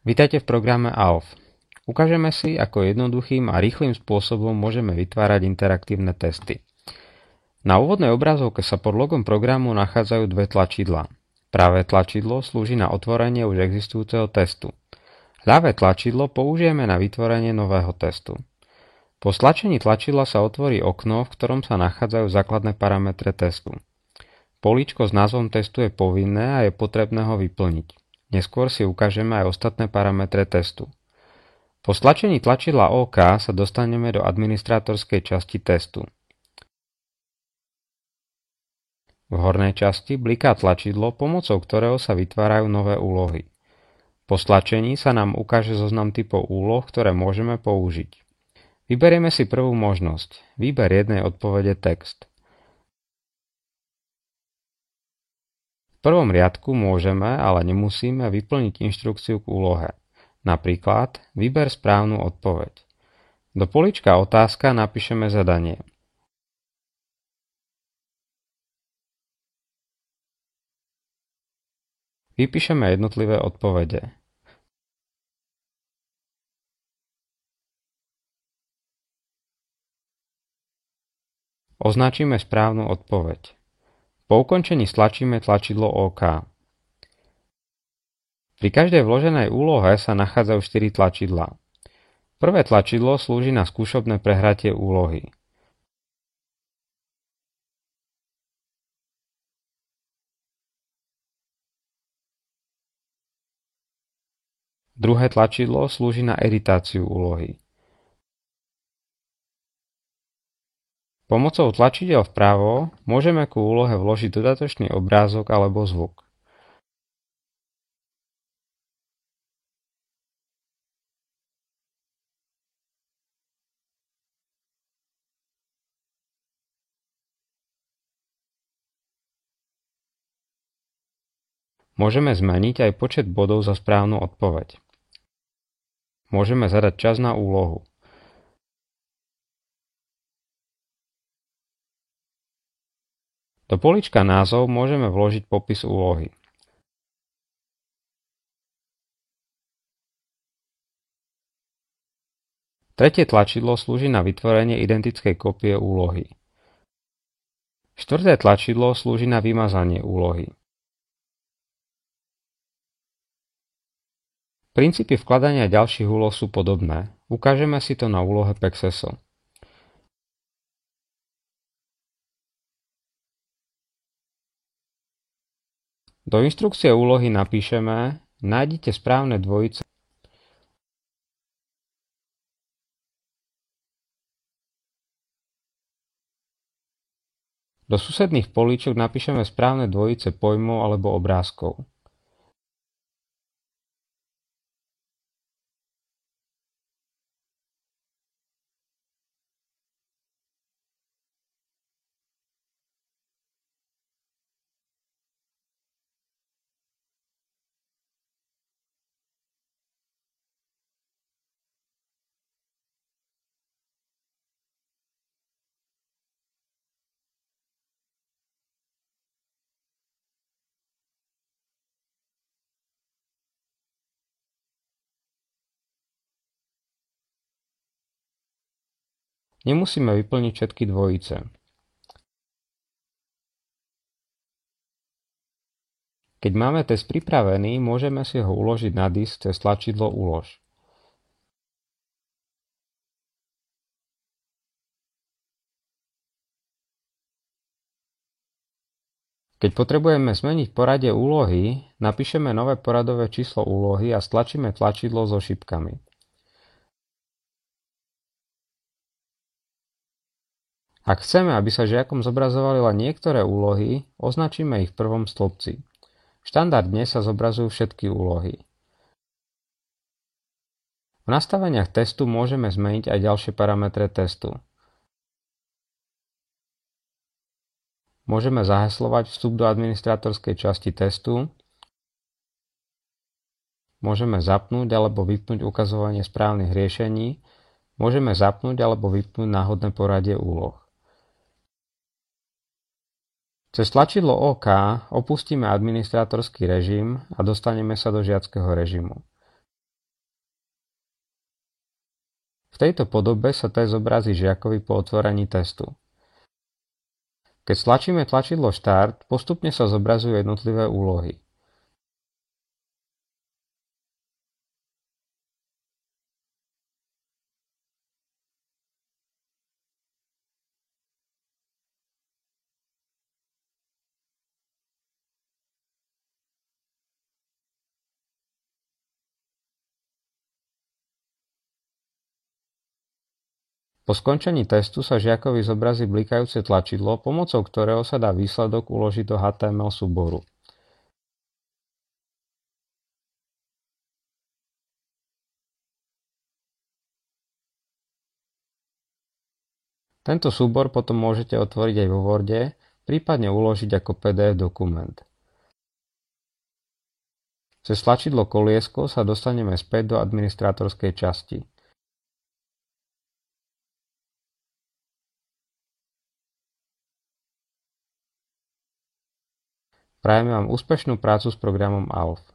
Vitajte v programe ALF. Ukážeme si, ako jednoduchým a rýchlym spôsobom môžeme vytvárať interaktívne testy. Na úvodnej obrazovke sa pod logom programu nachádzajú dve tlačidlá. Pravé tlačidlo slúži na otvorenie už existujúceho testu. Ľavé tlačidlo použijeme na vytvorenie nového testu. Po stlačení tlačidla sa otvorí okno, v ktorom sa nachádzajú základné parametre testu. Políčko s názvom testu je povinné a je potrebné ho vyplniť. Neskôr si ukážeme aj ostatné parametre testu. Po stlačení tlačidla OK sa dostaneme do administrátorskej časti testu. V hornej časti bliká tlačidlo, pomocou ktorého sa vytvárajú nové úlohy. Po stlačení sa nám ukáže zoznam typov úloh, ktoré môžeme použiť. Vyberieme si prvú možnosť. Výber jednej odpovede text. V prvom riadku môžeme, ale nemusíme vyplniť inštrukciu k úlohe. Napríklad, vyber správnu odpoveď. Do políčka otázka napíšeme zadanie. Vypíšeme jednotlivé odpovede. Označíme správnu odpoveď. Po ukončení stlačíme tlačidlo OK. Pri každej vloženej úlohe sa nachádzajú 4 tlačidlá. Prvé tlačidlo slúži na skúšobné prehratie úlohy. Druhé tlačidlo slúži na editáciu úlohy. Pomocou tlačidiel vpravo môžeme ku úlohe vložiť dodatočný obrázok alebo zvuk. Môžeme zmeniť aj počet bodov za správnu odpoveď. Môžeme zadať čas na úlohu. Do políčka názov môžeme vložiť popis úlohy. Tretie tlačidlo slúži na vytvorenie identickej kópie úlohy. Štvrté tlačidlo slúži na vymazanie úlohy. Princípy vkladania ďalších úloh sú podobné. Ukážeme si to na úlohe Pexeso. Do inštrukcie úlohy napíšeme nájdite správne dvojice. Do susedných políčok napíšeme správne dvojice pojmov alebo obrázkov. Nemusíme vyplniť všetky dvojice. Keď máme test pripravený, môžeme si ho uložiť na disk cez tlačidlo Ulož. Keď potrebujeme zmeniť poradie úlohy, napíšeme nové poradové číslo úlohy a stlačíme tlačidlo so šipkami. Ak chceme, aby sa žiakom zobrazovali len niektoré úlohy, označíme ich v prvom stĺpci. Štandardne sa zobrazujú všetky úlohy. V nastaveniach testu môžeme zmeniť aj ďalšie parametre testu. Môžeme zaheslovať vstup do administrátorskej časti testu. Môžeme zapnúť alebo vypnúť ukazovanie správnych riešení. Môžeme zapnúť alebo vypnúť náhodné poradie úloh. Cez tlačidlo OK opustíme administrátorský režim a dostaneme sa do žiackého režimu. V tejto podobe sa test zobrazí žiakovi po otvorení testu. Keď stlačíme tlačidlo Štart, postupne sa zobrazujú jednotlivé úlohy. Po skončení testu sa žiakovi zobrazí blikajúce tlačidlo, pomocou ktorého sa dá výsledok uložiť do HTML súboru. Tento súbor potom môžete otvoriť aj vo Worde, prípadne uložiť ako PDF dokument. Cez tlačidlo koliesko sa dostaneme späť do administrátorskej časti. Prajeme vám úspešnú prácu s programom ALF.